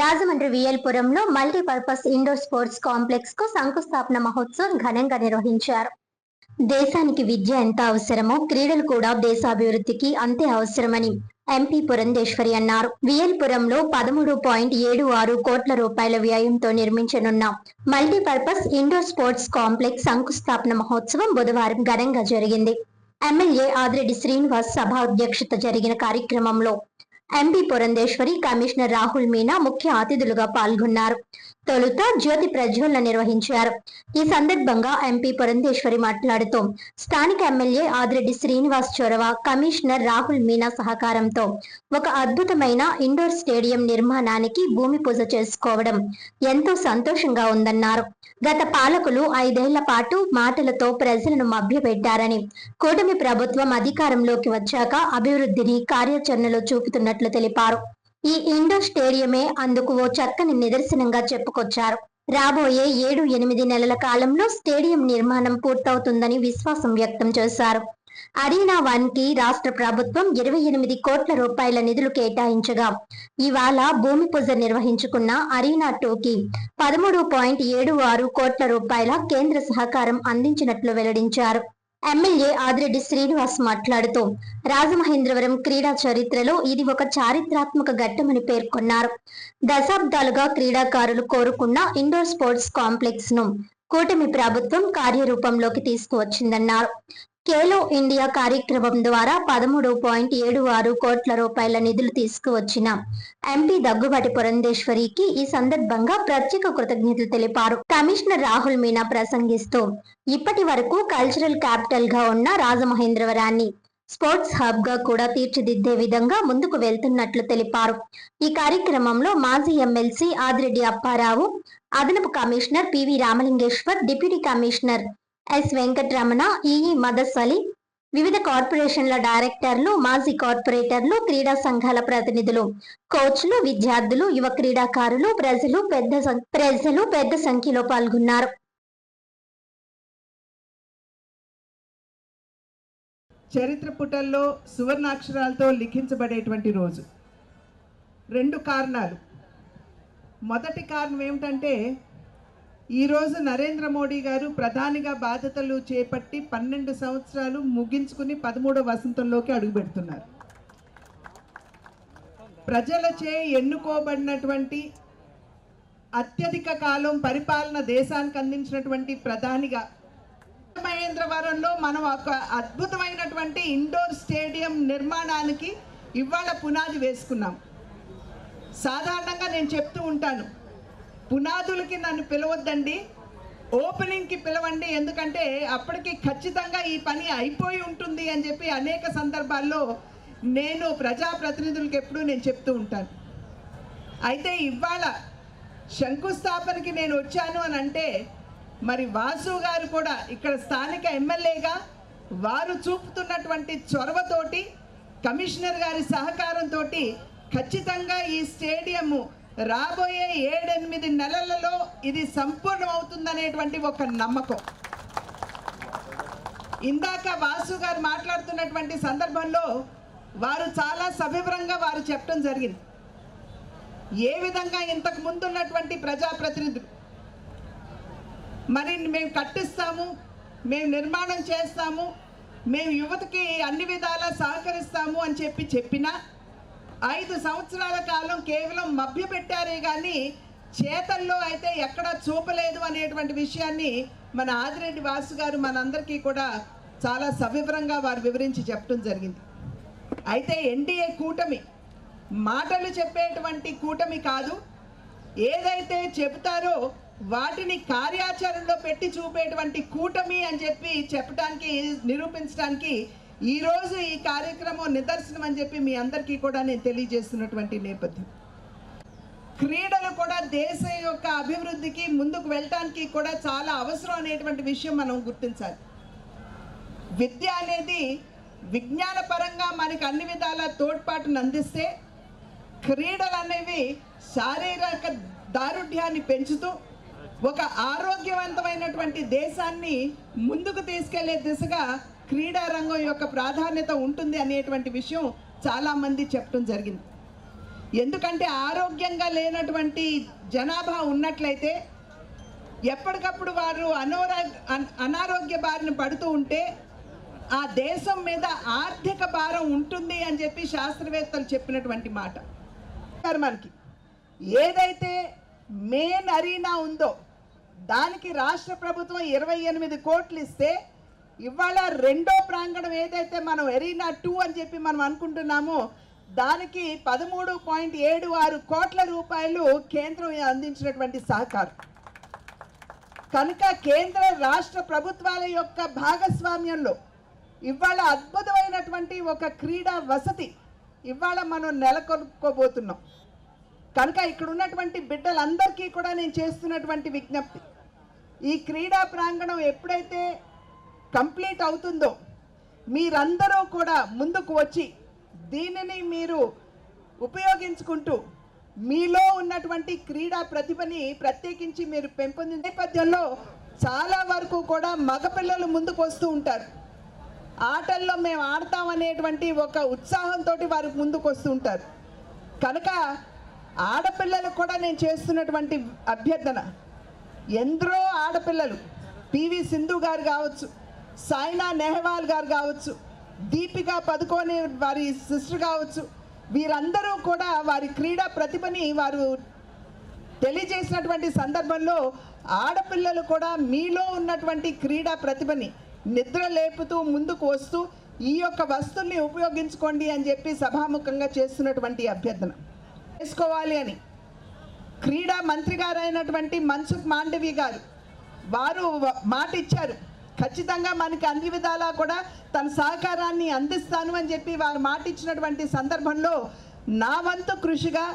రాజమండ్రి విఎల్పురంలో multipurpose indoor sports complex కు శంకుస్థాపన మహోత్సవం ఘనంగా నిర్వహించారు. దేశానికి విద్య ఎంత అవసరమో క్రీడలు కూడా దేశాభివృద్ధికి అంతే అవసరమని ఎంపీ పురంధేశ్వరి అన్నారు. విఎల్పురంలో 13.76 కోట్ల రూపాయల వ్యయంతో నిర్మించనున్న మల్టీపర్పస్ ఇండోర్ స్పోర్ట్స్ కాంప్లెక్స్ శంకుస్థాపన మహోత్సవం బుధవారం ఘనంగా జరిగింది. ఎమ్మెల్యే ఆదిరెడ్డి శ్రీనివాస్ సభ అధ్యక్షత జరిగిన కార్యక్రమంలో ఎంపీ పురంధేశ్వరి, కమిషనర్ రాహుల్ మీనా ముఖ్య అతిథులుగా పాల్గొన్నారు. తొలుత జ్యోతి ప్రజ్వలన నిర్వహించారు. ఈ సందర్భంగా ఎంపీ పురంధేశ్వరి మాట్లాడుతూ స్థానిక ఎమ్మెల్యే ఆదిరెడ్డి శ్రీనివాస్ చొరవ, కమిషనర్ రాహుల్ మీనా సహకారంతో ఒక అద్భుతమైన ఇండోర్ స్టేడియం నిర్మాణానికి భూమి పూజ చేసుకోవడం ఎంతో సంతోషంగా ఉందన్నారు. గత పాలకులు 5 ఏళ్ల పాటు మాటలతో ప్రజలను మభ్యపెట్టారని, కూటమి ప్రభుత్వం అధికారంలోకి వచ్చాక అభివృద్ధిని కార్యాచరణలో చూపుతున్నట్లు తెలిపారు. ఈ ఇండోర్ స్టేడియమే అందుకు ఓ చక్కని నిదర్శనంగా చెప్పుకొచ్చారు. రాబోయే 7-8 నెలల కాలంలో స్టేడియం నిర్మాణం పూర్తవుతుందని విశ్వాసం వ్యక్తం చేశారు. అరీనా 1 కి రాష్ట్ర ప్రభుత్వం 28 కోట్ల రూపాయల నిధులు కేటాయించగా ఇవాళ భూమి పూజ నిర్వహించుకున్న అరీనా 2 కి 13.76 కోట్ల రూపాయల కేంద్ర సహకారం అందించినట్లు వెల్లడించారు. ఎమ్మెల్యే ఆదిరెడ్డి శ్రీనివాస్ మాట్లాడుతూ రాజమహేంద్రవరం క్రీడా చరిత్రలో ఇది ఒక చారిత్రాత్మక ఘట్టమని పేర్కొన్నారు. దశాబ్దాలుగా క్రీడాకారులు కోరుకున్న ఇండోర్ స్పోర్ట్స్ కాంప్లెక్స్ ను కూటమి ప్రభుత్వం కార్యరూపంలోకి తీసుకువచ్చిందన్నారు. ఖేలో ఇండియా కార్యక్రమం ద్వారా 13.76 కోట్ల రూపాయల నిధులు తీసుకువచ్చిన ఎంపీ దగ్గుబాటి పురంధేశ్వరికి ఈ సందర్భంగా ప్రత్యేక కృతజ్ఞతలు తెలిపారు. కమిషనర్ రాహుల్ మీనా ప్రసంగిస్తూ ఇప్పటి వరకు కల్చరల్ క్యాపిటల్ గా ఉన్న రాజమహేంద్రవరాన్ని స్పోర్ట్స్ హబ్ గా కూడా తీర్చిదిద్దే విధంగా ముందుకు వెళ్తున్నట్లు తెలిపారు. ఈ కార్యక్రమంలో మాజీ ఎమ్మెల్సీ ఆదిరెడ్డి అప్పారావు, అదనపు commissioner PV Ramalingeshwar, deputy commissioner S Venkataramana, EE Madas Ali, వివిధ కార్పొరేషన్ల డైరెక్టర్లు, మాజీ కార్పొరేటర్లు, క్రీడా సంఘాల ప్రతినిధులు, కోచ్లు, విద్యార్థులు, యువ క్రీడాకారులు, ప్రజలు పెద్ద సంఖ్యలో పాల్గొన్నారు. చరిత్ర పుటల్లో సువర్ణాక్షరాలతో లిఖించబడేటువంటి రోజు. 2 కారణాలు. మొదటి కారణం ఏమిటంటే ఈరోజు నరేంద్ర మోడీ గారు ప్రధానిగా బాధ్యతలు చేపట్టి 12 సంవత్సరాలు ముగించుకుని 13వ వసంతంలోకి అడుగుపెడుతున్నారు. ప్రజలచే ఎన్నుకోబడినటువంటి అత్యధిక కాలం పరిపాలన దేశానికి అందించినటువంటి ప్రధానిగా మహేంద్రవరంలో మనం ఒక అద్భుతమైనటువంటి ఇండోర్ స్టేడియం నిర్మాణానికి ఇవాళ పునాది వేసుకున్నాం. సాధారణంగా నేను చెప్తూ ఉంటాను, పునాదులకి నన్ను పిలవద్దండి, ఓపెనింగ్కి పిలవండి, ఎందుకంటే అప్పటికి ఖచ్చితంగా ఈ పని అయిపోయి ఉంటుంది అని చెప్పి అనేక సందర్భాల్లో నేను ప్రజాప్రతినిధులకి ఎప్పుడూ నేను చెప్తూ ఉంటాను. అయితే ఇవాళ శంకుస్థాపనకి నేను వచ్చాను అని అంటే మరి వాసు గారు కూడా ఇక్కడ స్థానిక ఎమ్మెల్యేగా వారు చూపుతున్నటువంటి చొరవతోటి, కమిషనర్ గారి సహకారంతో ఖచ్చితంగా ఈ స్టేడియము రాబోయే 7-8 నెలలలో ఇది సంపూర్ణమవుతుందనేటువంటి ఒక నమ్మకం. ఇందాక వాసు గారు మాట్లాడుతున్నటువంటి సందర్భంలో వారు చాలా సవివరంగా వారు చెప్పడం జరిగింది. ఏ విధంగా ఇంతకు ముందు ఉన్నటువంటి ప్రజాప్రతినిధులు మరి మేము కట్టిస్తాము, మేము నిర్మాణం చేస్తాము, మేము యువతకి అన్ని విధాలా సహకరిస్తాము అని చెప్పినా 5 సంవత్సరాల కాలం కేవలం మభ్యపెట్టారే కానీ చేతల్లో అయితే ఎక్కడా చూపలేదు అనేటువంటి విషయాన్ని మన ఆదిరెడ్డి వాసు గారు మనందరికీ కూడా చాలా సవివరంగా వారు వివరించి చెప్పడం జరిగింది. అయితే ఎన్డీఏ కూటమి మాటలు చెప్పేటువంటి కూటమి కాదు, ఏదైతే చెబుతారో వాటిని కార్యాచరణలో పెట్టి చూపేటువంటి కూటమి అని చెప్పడానికి నిరూపించడానికి ఈరోజు ఈ కార్యక్రమం నిదర్శనం అని చెప్పి మీ అందరికీ కూడా నేను తెలియజేస్తున్నటువంటి నేపథ్యం. క్రీడలు కూడా దేశం యొక్క అభివృద్ధికి ముందుకు వెళ్ళటానికి కూడా చాలా అవసరం అనేటువంటి విషయం మనం గుర్తించాలి. విద్య అనేది విజ్ఞాన పరంగా మనకు అన్ని విధాల తోడ్పాటును అందిస్తే, క్రీడలు అనేవి శారీరక దారుఢ్యాన్ని పెంచుతూ ఒక ఆరోగ్యవంతమైనటువంటి దేశాన్ని ముందుకు తీసుకెళ్లే దిశగా క్రీడా రంగం యొక్క ప్రాధాన్యత ఉంటుంది అనేటువంటి విషయం చాలామంది చెప్పడం జరిగింది. ఎందుకంటే ఆరోగ్యంగా లేనటువంటి జనాభా ఉన్నట్లయితే ఎప్పటికప్పుడు వారు అనారోగ్య బారిన పడుతూ ఉంటే ఆ దేశం మీద ఆర్థిక భారం ఉంటుంది అని చెప్పి శాస్త్రవేత్తలు చెప్పినటువంటి మాట. మనకి ఏదైతే మెయిన్ అరీనా ఉందో దానికి రాష్ట్ర ప్రభుత్వం 28 కోట్లు ఇస్తే ఇవాళ రెండో ప్రాంగణం ఏదైతే మనం ఎరీనా 2 అని చెప్పి మనం అనుకుంటున్నామో దానికి 13.76 కోట్ల రూపాయలు కేంద్రం అందించినటువంటి సహకారం. కనుక కేంద్ర రాష్ట్ర ప్రభుత్వాల యొక్క భాగస్వామ్యంలో ఇవాళ అద్భుతమైనటువంటి ఒక క్రీడా వసతి ఇవాళ మనం నెలకొల్పుకోబోతున్నాం. కనుక ఇక్కడ ఉన్నటువంటి బిడ్డలందరికీ కూడా నేను చేస్తున్నటువంటి విజ్ఞప్తి, ఈ క్రీడా ప్రాంగణం ఎప్పుడైతే కంప్లీట్ అవుతుందో మీరందరూ కూడా ముందుకు వచ్చి దీనిని మీరు ఉపయోగించుకుంటూ మీలో ఉన్నటువంటి క్రీడా ప్రతిభని ప్రత్యేకించి మీరు పెంపొందించే నేపథ్యంలో చాలా వరకు కూడా మగపిల్లలు ముందుకు వస్తూ ఉంటారు. ఆటల్లో మేము ఆడతామనేటువంటి ఒక ఉత్సాహంతో వారు ముందుకు వస్తూ ఉంటారు. కనుక ఆడపిల్లలు కూడా నేను చేస్తున్నటువంటి అభ్యర్థన, ఎందరో ఆడపిల్లలు పివి సింధు గారు కావచ్చు, సాయినా నెహ్వాల్ గారు కావచ్చు, దీపికా పదుకోనే వారి సిస్టర్ కావచ్చు, వీరందరూ కూడా వారి క్రీడా ప్రతిభని వారు తెలియజేసినటువంటి సందర్భంలో ఆడపిల్లలు కూడా మీలో ఉన్నటువంటి క్రీడా ప్రతిభని నిద్ర లేపుతూ ముందుకు వస్తూ ఈ యొక్క వస్తువుల్ని ఉపయోగించుకోండి అని చెప్పి సభాముఖంగా చేస్తున్నటువంటి అభ్యర్థన చేసుకోవాలి అని క్రీడా మంత్రి గారు అయినటువంటి మన్సుఖ్ మాండవి గారు వారు మాట ఇచ్చారు. ఖచ్చితంగా మనకి అన్ని విధాలా కూడా తన సహకారాన్ని అందిస్తాను అని చెప్పి వారు మాట ఇచ్చినటువంటి సందర్భంలో నా వంతు కృషిగా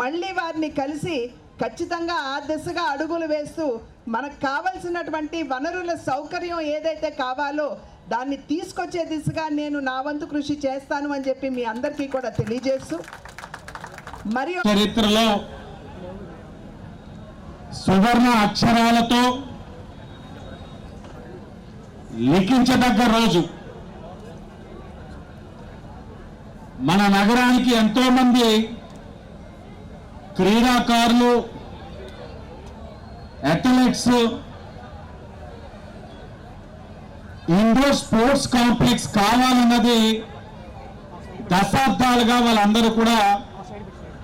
మళ్ళీ వారిని కలిసి ఖచ్చితంగా ఆ దిశగా అడుగులు వేస్తూ మనకు కావలసినటువంటి వనరుల సౌకర్యం ఏదైతే కావాలో దాన్ని తీసుకొచ్చే దిశగా నేను నా వంతు కృషి చేస్తాను అని చెప్పి మీ అందరికీ కూడా తెలియజేస్తూ, మరియు చరిత్రలో సువర్ణ అక్షరాలతో లిఖించదగ్గ రోజు. మన నగరానికి ఎంతో మంది క్రీడాకారులు, అథ్లెట్స్ ఇండోర్ స్పోర్ట్స్ కాంప్లెక్స్ కావాలన్నది దశాబ్దాలుగా వాళ్ళందరూ కూడా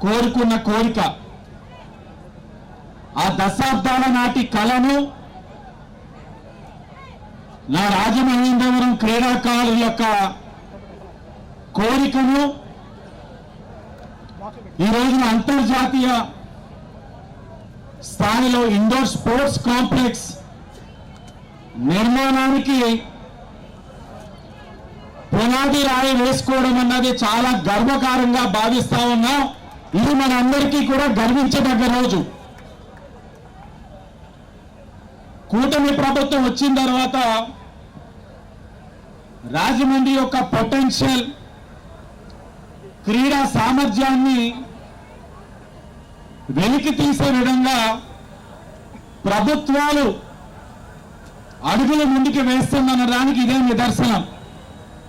కోరుకున్న కోరిక. ఆ దశాబ్దాల నాటి కళను నా రాజమహేంద్రవరం క్రీడాకారుల యొక్క కోరికను ఈ రోజున అంతర్జాతీయ స్థాయిలో ఇండోర్ స్పోర్ట్స్ కాంప్లెక్స్ నిర్మాణానికి పునాది రాయి వేసుకోవడం అన్నది చాలా గర్వకారంగా భావిస్తా ఉన్నాం. ఇది మన అందరికీ కూడా గర్వించదగ్గ రోజు. కూటమి ప్రభుత్వం వచ్చిన తర్వాత రాజమండ్రి యొక్క పొటెన్షియల్ క్రీడా సామర్థ్యాన్ని వెలికి తీసే విధంగా ప్రభుత్వాలు అడుగులు ముందుకు వేస్తుందన్న దానికి ఇదే నిదర్శనం.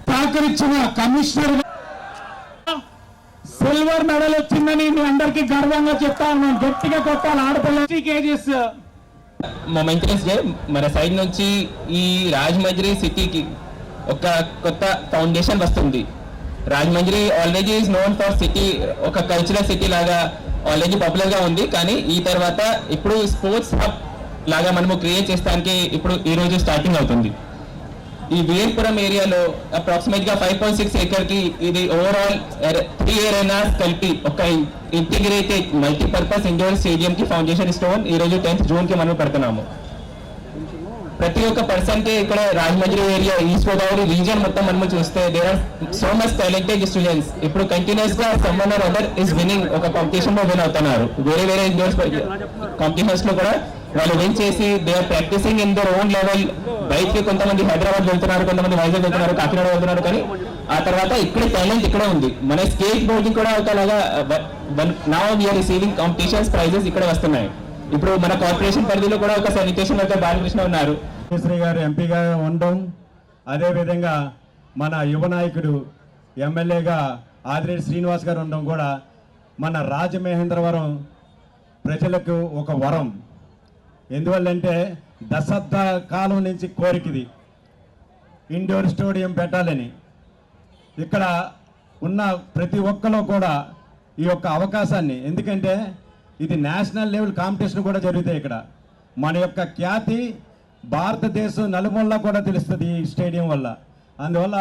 సహకరించిన కమిషనర్ సిల్వర్ మెడల్ వచ్చిందని మీ అందరికీ గర్వంగా చెప్తా ఉన్నాం. గట్టిగా కొట్టాలి ఆడపిల్ల కేజీస్. మొమెంటస్ డే మన సైడ్ నుంచి ఈ రాజమండ్రి సిటీకి ఒక కొత్త ఫౌండేషన్ వస్తుంది. Rajahmundry already is known for city, ఒక కల్చరల్ సిటీ లాగా ఆల్రెడీ పాపులర్ గా ఉంది. కానీ ఈ తర్వాత ఇప్పుడు స్పోర్ట్స్ హబ్ లాగా మనము క్రియేట్ చేస్తానికి ఇప్పుడు ఈ రోజు స్టార్టింగ్ అవుతుంది. ఈ వీరపురం ఏరియాలో అప్రాక్సిమేట్ గా 5.6 acre కి ఇది ఓవరాల్ 3 arenas కలిపి ఒక ఇంటిగ్రేటెడ్ మల్టీపర్పస్ ఇండోర్ స్టేడియం కి ఫౌండేషన్ స్టోన్ ఈ రోజు 10th June కి మనం పెడుతున్నాము. ప్రతి ఒక్క పర్సన్ కి ఇక్కడ Rajahmundry area, east Godavari region మొత్తం మనం చూస్తే there are so much talented students. ఇప్పుడు కంటిన్యూస్ గా someone or other is winning, ఒక కాంపిటీషన్ లో విన్ అవుతున్నారు. వేరే వేరే ఇండోర్ కాంపిటీషన్స్ లో కూడా వాళ్ళు విన్ చేసి they are practicing in their own level. బయటకి కొంతమంది హైదరాబాద్ వెళ్తున్నారు, కొంతమంది వైజాగ్ వెళ్తున్నారు, కాకినాడ వెళ్తున్నారు. కానీ ఆ తర్వాత ఇక్కడ టాలెంట్ ఇక్కడ ఉంది. మన స్కేట్ బోర్డింగ్ కూడా ఒకలాగా now we're receiving competitions prizes ఇక్కడ వస్తున్నాయి. ఇప్పుడు మన కార్పొరేషన్ పరిధిలో కూడా ఒక శానిటేషన్ వర్కర్ బాలకృష్ణ ఉన్నారు. శ్రీ గారు ఎంపీగా ఉండడం, అదేవిధంగా మన యువ నాయకుడు ఎమ్మెల్యేగా ఆదిరెడ్డి శ్రీనివాస్ గారు ఉండడం కూడా మన రాజమహేంద్రవరం ప్రజలకు ఒక వరం. ఎందువల్లంటే దశాబ్ద కాలం నుంచి కోరికది ఇండోర్ స్టేడియం పెట్టాలని. ఇక్కడ ఉన్న ప్రతి ఒక్కరు కూడా ఈ యొక్క అవకాశాన్ని, ఎందుకంటే ఇది నేషనల్ లెవెల్ కాంపిటీషన్ కూడా జరుగుతాయి ఇక్కడ. మన యొక్క ఖ్యాతి భారతదేశం నలుమూలలా కూడా తెలుస్తుంది ఈ స్టేడియం వల్ల. అందువల్ల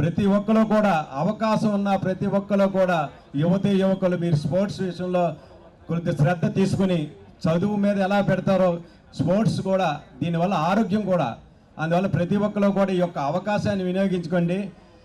ప్రతి ఒక్కరు కూడా అవకాశం ఉన్న ప్రతి ఒక్కరు కూడా యువతీ యువకులు మీరు స్పోర్ట్స్ విషయంలో కొంత శ్రద్ధ తీసుకుని చదువు మీద ఎలా పెడతారో స్పోర్ట్స్ కూడా, దీనివల్ల ఆరోగ్యం కూడా. అందువల్ల ప్రతి ఒక్కరు కూడా ఈ యొక్క అవకాశాన్ని వినియోగించుకోండి.